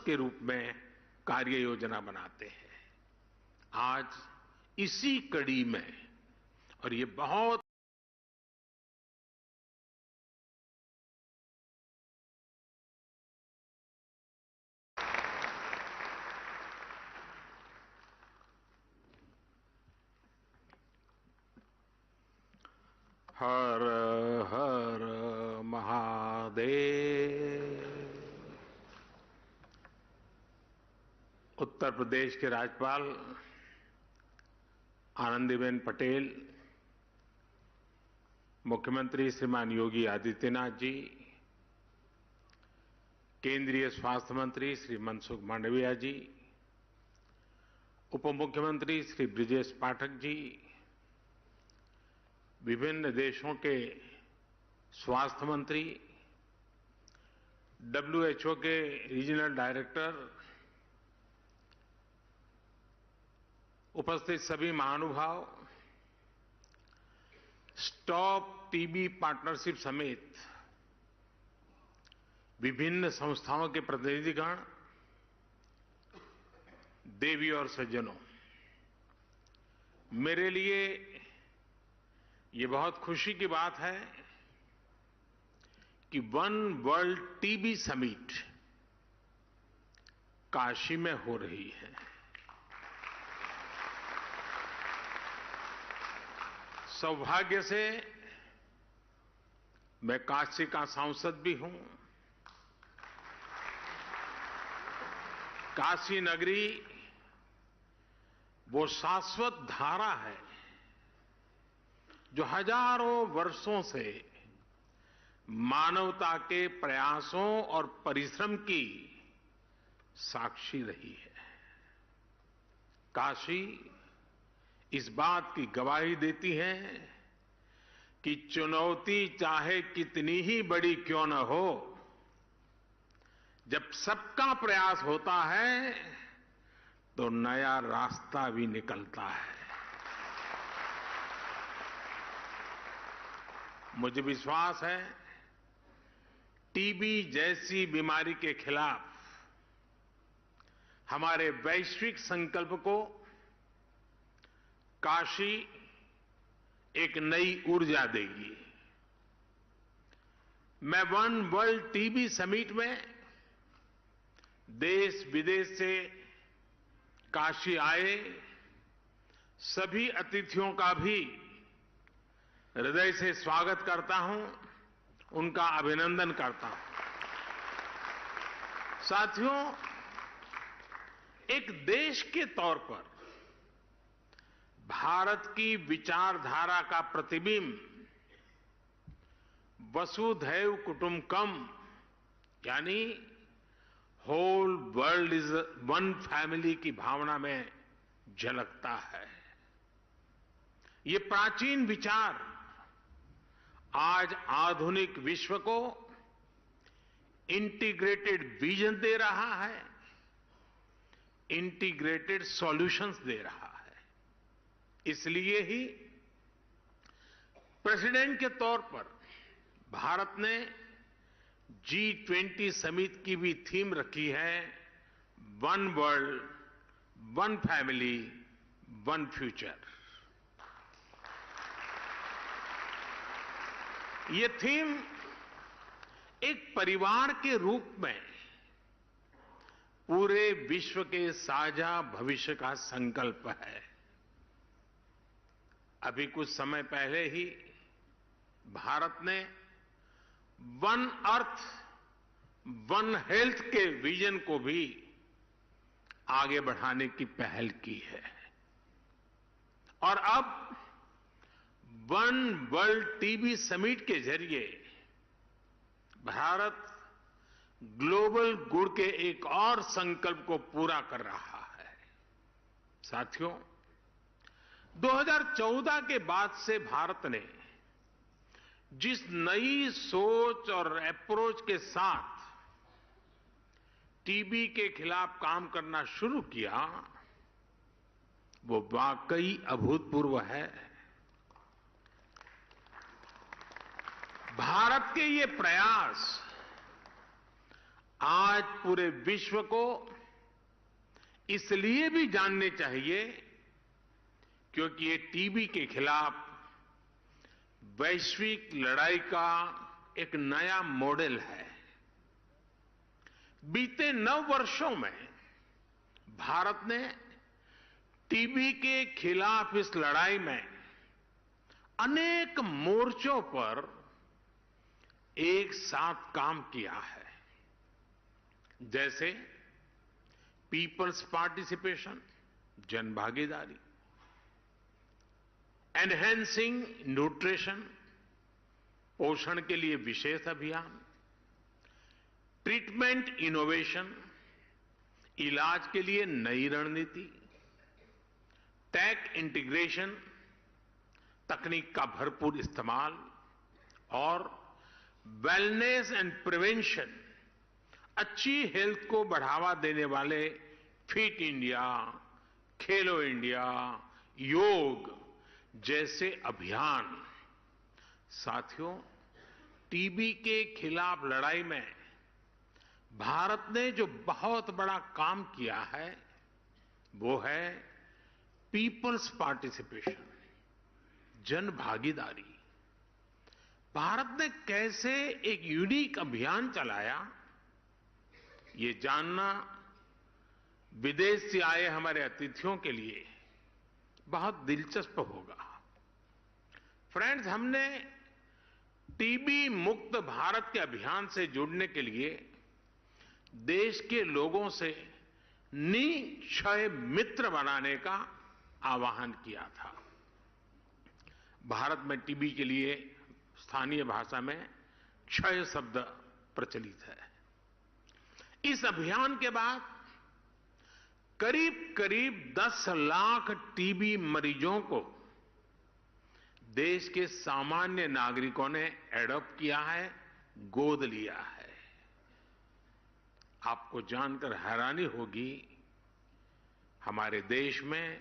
के रूप में कार्य योजना बनाते हैं। आज इसी कड़ी में, और ये बहुत हर हर महादेव। उत्तर प्रदेश के राज्यपाल आनंदीबेन पटेल, मुख्यमंत्री श्रीमान योगी आदित्यनाथ जी, केंद्रीय स्वास्थ्य मंत्री श्री मनसुख मांडविया जी, उप मुख्यमंत्री श्री ब्रिजेश पाठक जी, विभिन्न देशों के स्वास्थ्य मंत्री, WHO के रीजनल डायरेक्टर, उपस्थित सभी महानुभाव, स्टॉप टीबी पार्टनरशिप समेत विभिन्न संस्थाओं के प्रतिनिधिगण, देवी और सज्जनों, मेरे लिए ये बहुत खुशी की बात है कि one world TB summit Kashi में हो रही है। सौभाग्य से मैं काशी का सांसद भी हूं। काशी नगरी वो शाश्वत धारा है जो हजारों वर्षों से मानवता के प्रयासों और परिश्रम की साक्षी रही है। काशी इस बात की गवाही देती है कि चुनौती चाहे कितनी ही बड़ी क्यों न हो, जब सबका प्रयास होता है तो नया रास्ता भी निकलता है। मुझे विश्वास है टीबी जैसी बीमारी के खिलाफ हमारे वैश्विक संकल्प को काशी एक नई ऊर्जा देगी। मैं वन वर्ल्ड टीबी समिट में देश विदेश से काशी आए सभी अतिथियों का भी हृदय से स्वागत करता हूं, उनका अभिनंदन करता हूं। साथियों, एक देश के तौर पर भारत की विचारधारा का प्रतिबिंब वसुधैव कुटुंबकम यानी whole world is one family की भावना में झलकता है। ये प्राचीन विचार आज आधुनिक विश्व को इंटीग्रेटेड विजन दे रहा है, इंटीग्रेटेड सॉल्यूशंस दे रहा है। इसलिए ही प्रेसिडेंट के तौर पर भारत ने G20 समिट की भी थीम रखी है, one world, one family, one future. ये थीम एक परिवार के रूप में पूरे विश्व के साझा भविष्य का संकल्प है। अभी कुछ समय पहले ही भारत ने वन अर्थ, वन हेल्थ के विजन को भी आगे बढ़ाने की पहल की है। और अब वन वर्ल्ड टीबी समिट के जरिए भारत ग्लोबल गुड के एक और संकल्प को पूरा कर रहा है। साथियों, 2014 के बाद से भारत ने जिस नई सोच और अप्रोच के साथ टीबी के खिलाफ काम करना शुरू किया, वो वाकई अभूतपूर्व है। भारत के ये प्रयास आज पूरे विश्व को इसलिए भी जानने चाहिए क्योंकि ये टीबी के खिलाफ वैश्विक लड़ाई का एक नया मॉडल है। बीते 9 वर्षों में भारत ने टीबी के खिलाफ इस लड़ाई में अनेक मोर्चों पर एक साथ काम किया है, जैसे पीपल्स पार्टिसिपेशन, जन भागीदारी, एनहेंसिंग न्यूट्रिशन, पोषण के लिए विशेष अभियान, ट्रीटमेंट इनोवेशन, इलाज के लिए नई रणनीति, टेक इंटीग्रेशन, तकनीक का भरपूर इस्तेमाल और वेलनेस एंड प्रिवेंशन, अच्छी हेल्थ को बढ़ावा देने वाले फिट इंडिया, खेलो इंडिया, योग जैसे अभियान। साथियों, टीबी के खिलाफ लड़ाई में भारत ने जो बहुत बड़ा काम किया है वो है पीपल्स पार्टिसिपेशन, जन भागीदारी। भारत ने कैसे एक यूनिक अभियान चलाया, ये जानना विदेश से आए हमारे अतिथियों के लिए बहुत दिलचस्प होगा। फ्रेंड्स, हमने टीबी मुक्त भारत के अभियान से जुड़ने के लिए देश के लोगों से निक्षय मित्र बनाने का आह्वान किया था। भारत में टीबी के लिए स्थानीय भाषा में क्षय शब्द प्रचलित है। इस अभियान के बाद करीब 10 लाख टीबी मरीजों को देश के सामान्य नागरिकों ने एडॉप्ट किया है, गोद लिया है। आपको जानकर हैरानी होगी, हमारे देश में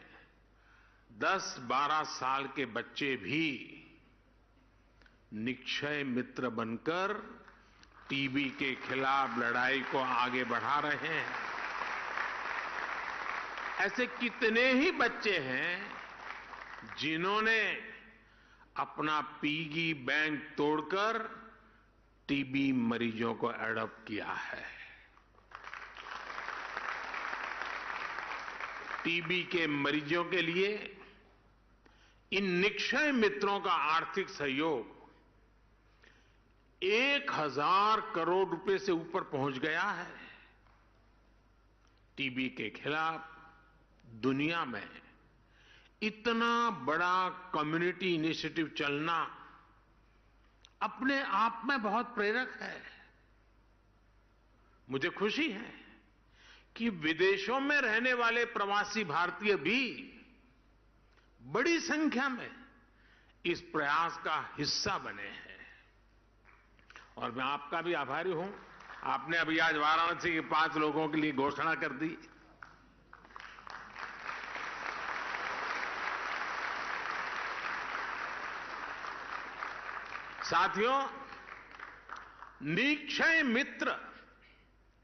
10-12 साल के बच्चे भी निक्षय मित्र बनकर टीबी के खिलाफ लड़ाई को आगे बढ़ा रहे हैं। ऐसे कितने ही बच्चे हैं जिन्होंने अपना पिगी बैंक तोड़कर टीबी मरीजों को एडॉप्ट किया है। टीबी के मरीजों के लिए इन निक्षय मित्रों का आर्थिक सहयोग 1000 करोड़ रुपए से ऊपर पहुंच गया है। टीबी के खिलाफ दुनिया में इतना बड़ा कम्युनिटी इनिशिएटिव चलना अपने आप में बहुत प्रेरक है। मुझे खुशी है कि विदेशों में रहने वाले प्रवासी भारतीय भी बड़ी संख्या में इस प्रयास का हिस्सा बने हैं और मैं आपका भी आभारी हूं। आपने अभी आज वाराणसी के 5 लोगों के लिए घोषणा कर दी। साथियों, निक्षय मित्र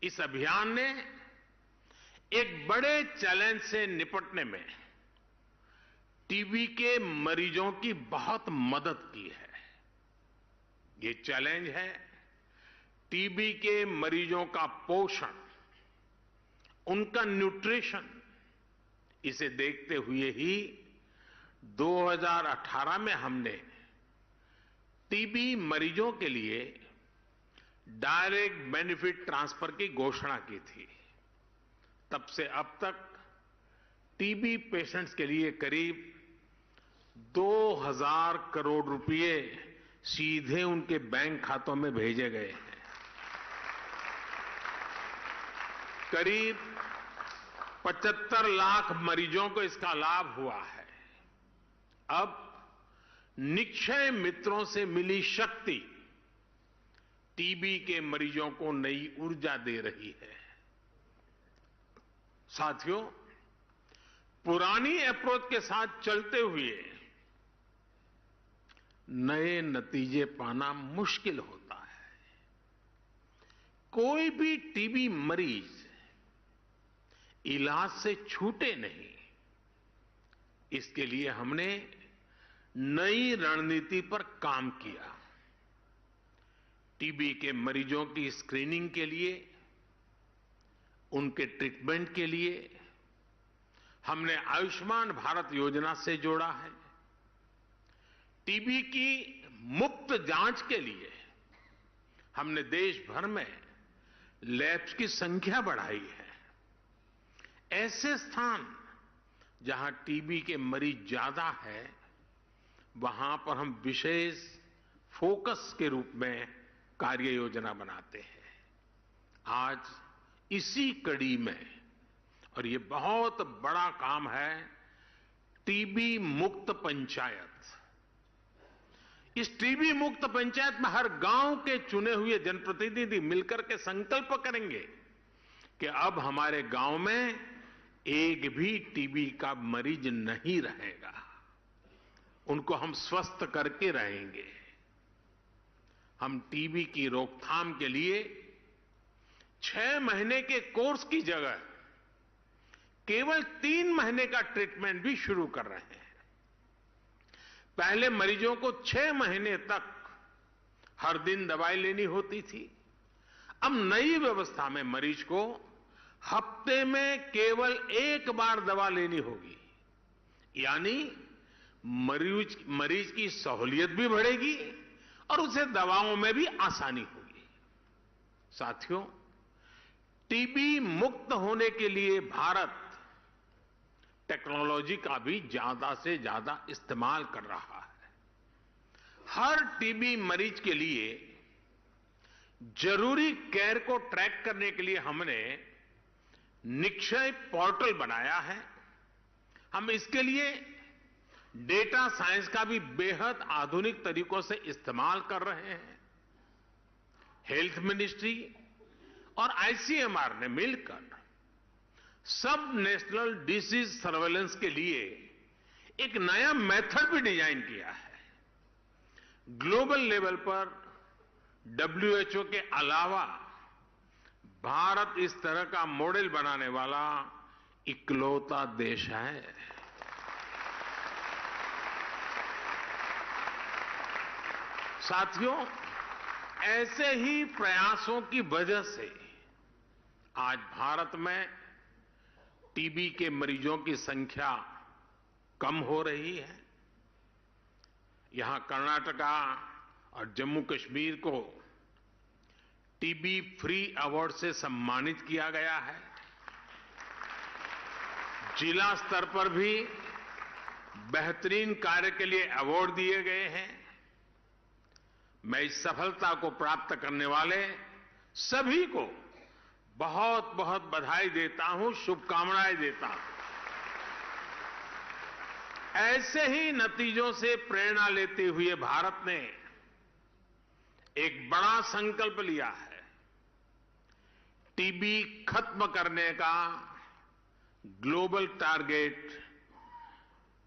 इस अभियान ने एक बड़े चैलेंज से निपटने में टीबी के मरीजों की बहुत मदद की है। ये चैलेंज है टीबी के मरीजों का पोषण, उनका न्यूट्रिशन। इसे देखते हुए ही 2018 में हमने टीबी मरीजों के लिए डायरेक्ट बेनिफिट ट्रांसफर की घोषणा की थी। तब से अब तक टीबी पेशेंट्स के लिए करीब 2000 करोड़ रुपए सीधे उनके बैंक खातों में भेजे गए हैं। करीब 75 लाख मरीजों को इसका लाभ हुआ है। अब निक्षय मित्रों से मिली शक्ति टीबी के मरीजों को नई ऊर्जा दे रही है। साथियों, पुरानी अप्रोच के साथ चलते हुए नए नतीजे पाना मुश्किल होता है। कोई भी टीबी मरीज इलाज से छूटे नहीं, इसके लिए हमने नई रणनीति पर काम किया। टीबी के मरीजों की स्क्रीनिंग के लिए, उनके ट्रीटमेंट के लिए हमने आयुष्मान भारत योजना से जोड़ा है। टीबी की मुफ्त जांच के लिए हमने देश भर में लैब्स की संख्या बढ़ाई है। ऐसे स्थान जहां टीबी के मरीज ज्यादा है, वहां पर हम विशेष फोकस के रूप में कार्य योजना बनाते हैं। आज इसी कड़ी में, और ये बहुत बड़ा काम है, टीबी मुक्त पंचायत। इस टीबी मुक्त पंचायत में हर गांव के चुने हुए जनप्रतिनिधि मिलकर के संकल्प करेंगे कि अब हमारे गांव में एक भी टीबी का मरीज नहीं रहेगा, उनको हम स्वस्थ करके रहेंगे। हम टीबी की रोकथाम के लिए 6 महीने के कोर्स की जगह केवल 3 महीने का ट्रीटमेंट भी शुरू कर रहे हैं। पहले मरीजों को 6 महीने तक हर दिन दवाई लेनी होती थी। अब नई व्यवस्था में मरीज को हफ्ते में केवल 1 बार दवा लेनी होगी, यानी मरीज की सहूलियत भी बढ़ेगी और उसे दवाओं में भी आसानी होगी। साथियों, टीबी मुक्त होने के लिए भारत टेक्नोलॉजी का भी ज्यादा से ज्यादा इस्तेमाल कर रहा है। हर टीबी मरीज के लिए जरूरी केयर को ट्रैक करने के लिए हमने निक्षय पोर्टल बनाया है। हम इसके लिए डेटा साइंस का भी बेहद आधुनिक तरीकों से इस्तेमाल कर रहे हैं। हेल्थ मिनिस्ट्री और आईसीएमआर ने मिलकर सब नेशनल डिसीज सर्वेलेंस के लिए एक नया मेथड भी डिजाइन किया है। ग्लोबल लेवल पर WHO के अलावा भारत इस तरह का मॉडल बनाने वाला इकलौता देश है। साथियों, ऐसे ही प्रयासों की वजह से आज भारत में टीबी के मरीजों की संख्या कम हो रही है। यहां कर्नाटका और जम्मू कश्मीर को टीबी फ्री अवार्ड से सम्मानित किया गया है। जिला स्तर पर भी बेहतरीन कार्य के लिए अवार्ड दिए गए हैं। मैं इस सफलता को प्राप्त करने वाले सभी को बहुत बहुत बधाई देता हूं, शुभकामनाएं देता हूं। ऐसे ही नतीजों से प्रेरणा लेते हुए भारत ने एक बड़ा संकल्प लिया है। टीबी खत्म करने का ग्लोबल टारगेट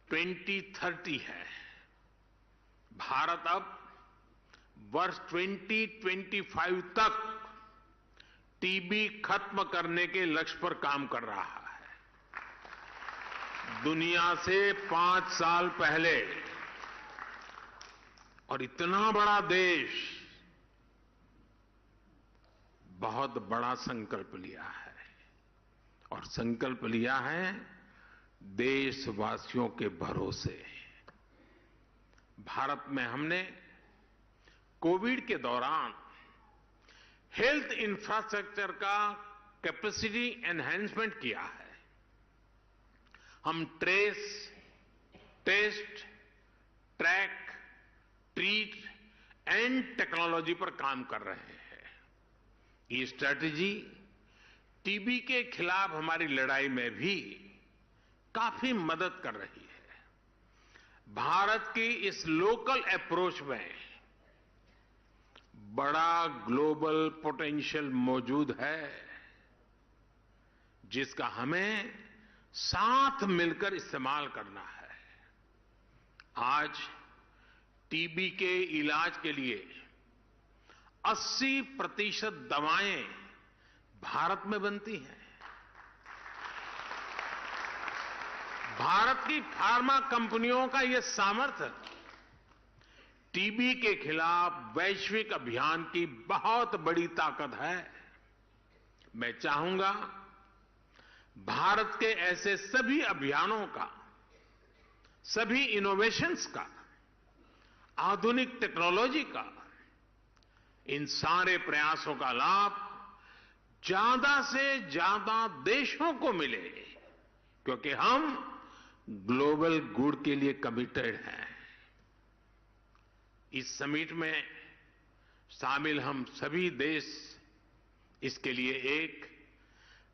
2030 है। भारत अब वर्ष 2025 तक टीबी खत्म करने के लक्ष्य पर काम कर रहा है। दुनिया से 5 साल पहले, और इतना बड़ा देश बहुत बड़ा संकल्प लिया है, और संकल्प लिया है देशवासियों के भरोसे। भारत में हमने कोविड के दौरान हेल्थ इंफ्रास्ट्रक्चर का कैपेसिटी एनहांसमेंट किया है। हम trace, test, track, treat and technology पर काम कर रहे हैं। ये स्ट्रैटेजी टीबी के खिलाफ हमारी लड़ाई में भी काफी मदद कर रही है। भारत की इस लोकल अप्रोच में बड़ा ग्लोबल पोटेंशियल मौजूद है, जिसका हमें साथ मिलकर इस्तेमाल करना है। आज टीबी के इलाज के लिए 80% दवाएं भारत में बनती हैं। भारत की फार्मा कंपनियों का यह सामर्थ्य टीबी के खिलाफ वैश्विक अभियान की बहुत बड़ी ताकत है। मैं चाहूंगा भारत के ऐसे सभी अभियानों का, सभी इनोवेशंस का, आधुनिक टेक्नोलॉजी का, इन सारे प्रयासों का लाभ ज्यादा से ज्यादा देशों को मिले, क्योंकि हम ग्लोबल गुड के लिए कमिटेड हैं। इस समिट में शामिल हम सभी देश इसके लिए एक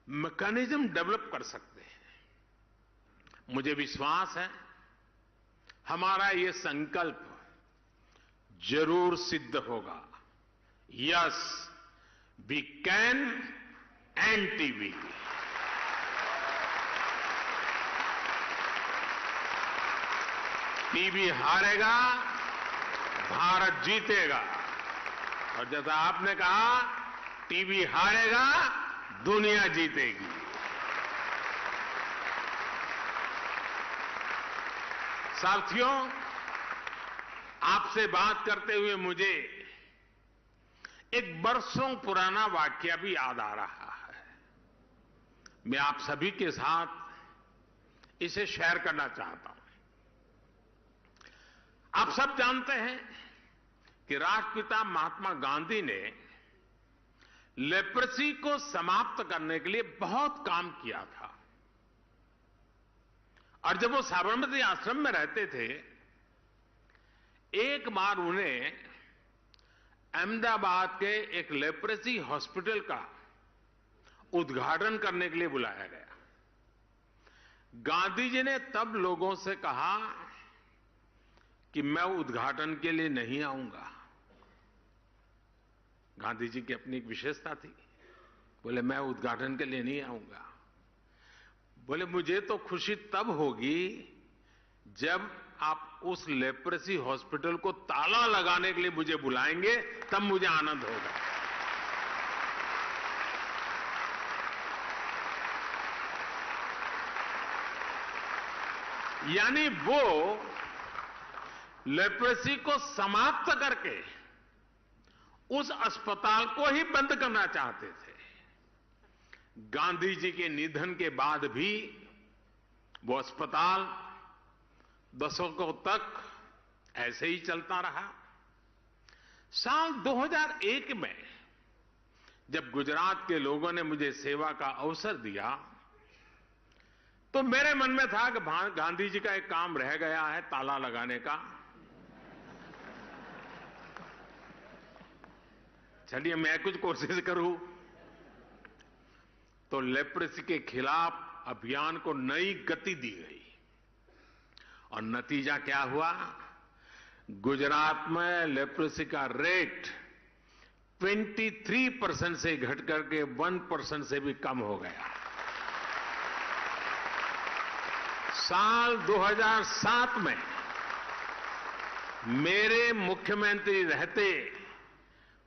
मैकेनिज्म डेवलप कर सकते हैं। मुझे विश्वास है हमारा ये संकल्प जरूर सिद्ध होगा। Yes, we can end TB. TB हारेगा, भारत जीतेगा। और जैसा आपने कहा, टीबी हारेगा, दुनिया जीतेगी। साथियों, आपसे बात करते हुए मुझे एक बरसों पुराना वाकया भी याद आ रहा है। मैं आप सभी के साथ इसे शेयर करना चाहता हूं। आप सब जानते हैं कि राष्ट्रपिता महात्मा गांधी ने लेप्रेसी को समाप्त करने के लिए बहुत काम किया था। और जब वो साबरमती आश्रम में रहते थे, एक बार उन्हें अहमदाबाद के एक लेप्रेसी हॉस्पिटल का उद्घाटन करने के लिए बुलाया गया। गांधी जी ने तब लोगों से कहा कि मैं उद्घाटन के लिए नहीं आऊंगा। गांधी जी की अपनी एक विशेषता थी। बोले मैं उद्घाटन के लिए नहीं आऊंगा। बोले मुझे तो खुशी तब होगी जब आप उस लेप्रेसी हॉस्पिटल को ताला लगाने के लिए मुझे बुलाएंगे, तब मुझे आनंद होगा। यानी वो लेप्रेसी को समाप्त करके उस अस्पताल को ही बंद करना चाहते थे। गांधी जी के निधन के बाद भी वो अस्पताल दशकों तक ऐसे ही चलता रहा। साल 2001 में जब गुजरात के लोगों ने मुझे सेवा का अवसर दिया, तो मेरे मन में था कि गांधी जी का एक काम रह गया है, ताला लगाने का। चलिए मैं कुछ कोशिश करूं। तो लेप्रेसी के खिलाफ अभियान को नई गति दी गई और नतीजा क्या हुआ? गुजरात में लेप्रेसी का रेट 23% से घट करके 1% से भी कम हो गया। साल 2007 में मेरे मुख्यमंत्री रहते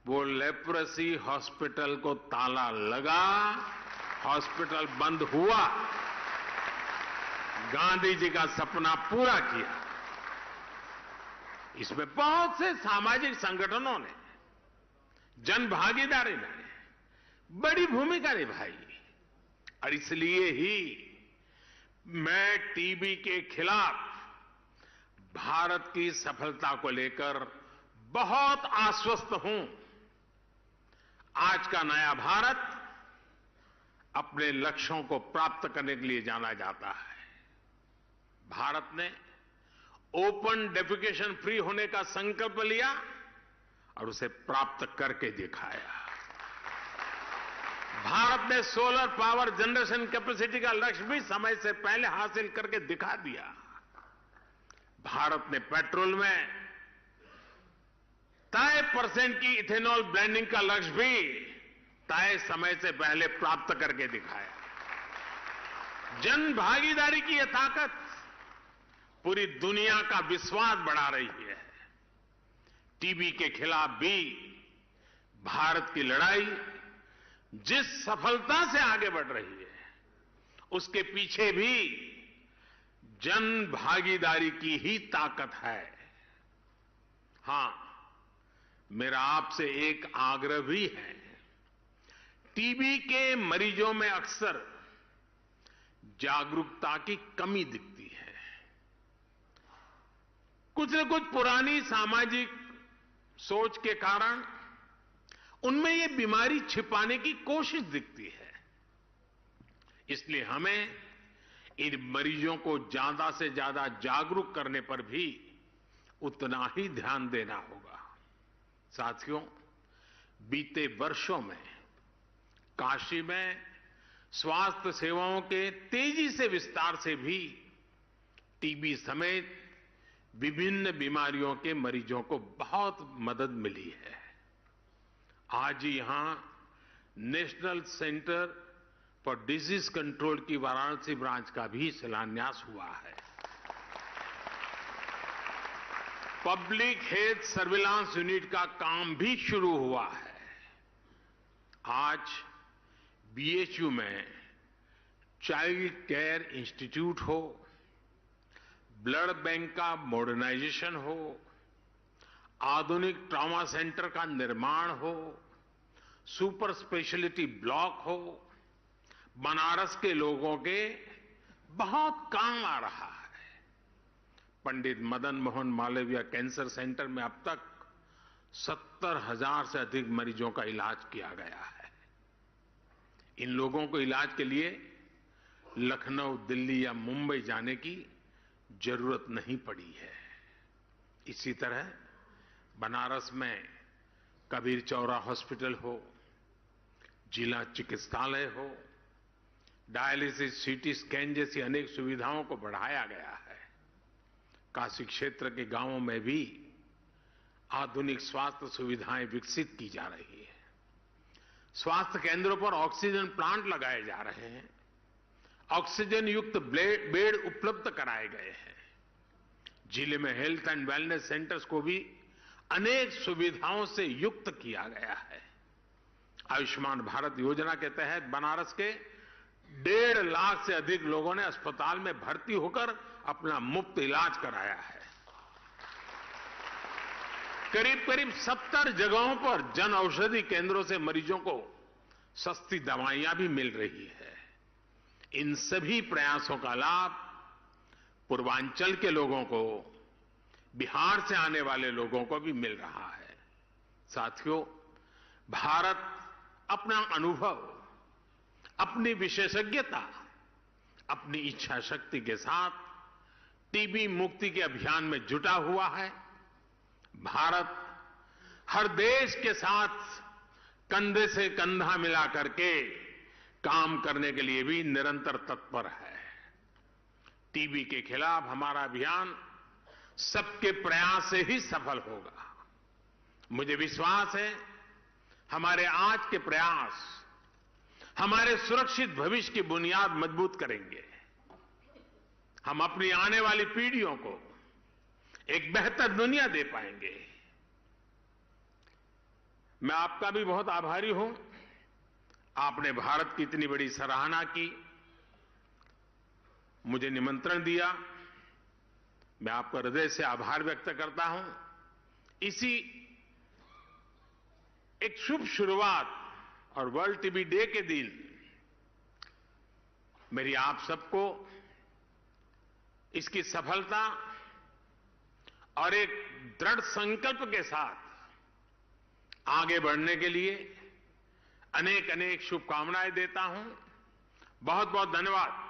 वो लेप्रेसी हॉस्पिटल को ताला लगा, हॉस्पिटल बंद हुआ। गांधी जी का सपना पूरा किया। इसमें बहुत से सामाजिक संगठनों ने, जन भागीदारी ने बड़ी भूमिका निभाई। और इसलिए ही मैं टीबी के खिलाफ भारत की सफलता को लेकर बहुत आश्वस्त हूं। आज का नया भारत अपने लक्ष्यों को प्राप्त करने के लिए जाना जाता है। भारत ने ओपन डेफिकेशन फ्री होने का संकल्प लिया और उसे प्राप्त करके दिखाया। भारत ने सोलर पावर जनरेशन कैपेसिटी का लक्ष्य भी समय से पहले हासिल करके दिखा दिया। भारत ने पेट्रोल में तय % की इथेनॉल ब्लेंडिंग का लक्ष्य भी तय समय से पहले प्राप्त करके दिखाया। जन भागीदारी की यह ताकत पूरी दुनिया का विश्वास बढ़ा रही है। टीबी के खिलाफ भी भारत की लड़ाई जिस सफलता से आगे बढ़ रही है, उसके पीछे भी जन भागीदारी की ही ताकत है। हां, मेरा आपसे एक आग्रह भी है। टीबी के मरीजों में अक्सर जागरूकता की कमी दिखती है। कुछ न कुछ पुरानी सामाजिक सोच के कारण उनमें ये बीमारी छिपाने की कोशिश दिखती है। इसलिए हमें इन मरीजों को ज्यादा से ज्यादा जागरूक करने पर भी उतना ही ध्यान देना होगा। साथियों, बीते वर्षों में काशी में स्वास्थ्य सेवाओं के तेजी से विस्तार से भी टीबी समेत विभिन्न बीमारियों के मरीजों को बहुत मदद मिली है। आज यहां national centre for disease control की वाराणसी ब्रांच का भी शिलान्यास हुआ है। पब्लिक हेल्थ सर्विलांस यूनिट का काम भी शुरू हुआ है। आज बीएचयू में चाइल्ड केयर इंस्टीट्यूट हो, ब्लड बैंक का मॉडर्नाइजेशन हो, आधुनिक ट्रॉमा सेंटर का निर्माण हो, सुपर स्पेशलिटी ब्लॉक हो, बनारस के लोगों के बहुत काम आ रहा है। पंडित मदन मोहन मालवीय कैंसर सेंटर में अब तक 70,000 से अधिक मरीजों का इलाज किया गया है। इन लोगों को इलाज के लिए लखनऊ, दिल्ली या मुंबई जाने की जरूरत नहीं पड़ी है। इसी तरह बनारस में कबीर चौरा हॉस्पिटल हो, जिला चिकित्सालय हो, डायलिसिस, सीटी स्कैन जैसी अनेक सुविधाओं को बढ़ाया गया है। काशी क्षेत्र के गांवों में भी आधुनिक स्वास्थ्य सुविधाएं विकसित की जा रही है। स्वास्थ्य केंद्रों पर ऑक्सीजन प्लांट लगाए जा रहे हैं। ऑक्सीजन युक्त बेड उपलब्ध कराए गए हैं। जिले में हेल्थ एंड वेलनेस सेंटर्स को भी अनेक सुविधाओं से युक्त किया गया है। आयुष्मान भारत योजना के तहत बनारस के 1.5 लाख से अधिक लोगों ने अस्पताल में भर्ती होकर अपना मुफ्त इलाज कराया है। करीब करीब 70 जगहों पर जन औषधि केंद्रों से मरीजों को सस्ती दवाइयां भी मिल रही है। इन सभी प्रयासों का लाभ पूर्वांचल के लोगों को, बिहार से आने वाले लोगों को भी मिल रहा है। साथियों, भारत अपना अनुभव, अपनी विशेषज्ञता, अपनी इच्छा शक्ति के साथ टीबी मुक्ति के अभियान में जुटा हुआ है। भारत हर देश के साथ कंधे से कंधा मिला करके काम करने के लिए भी निरंतर तत्पर है। टीबी के खिलाफ हमारा अभियान सबके प्रयास से ही सफल होगा। मुझे विश्वास है, हमारे आज के प्रयास हमारे सुरक्षित भविष्य की बुनियाद मजबूत करेंगे। हम अपनी आने वाली पीढ़ियों को एक बेहतर दुनिया दे पाएंगे। मैं आपका भी बहुत आभारी हूं। आपने भारत की इतनी बड़ी सराहना की, मुझे निमंत्रण दिया। मैं आपका हृदय से आभार व्यक्त करता हूं। इसी एक शुभ शुरुआत और वर्ल्ड टीबी डे के दिन मेरी आप सबको इसकी सफलता और एक दृढ़ संकल्प के साथ आगे बढ़ने के लिए अनेक अनेक शुभकामनाएं देता हूं। बहुत बहुत धन्यवाद।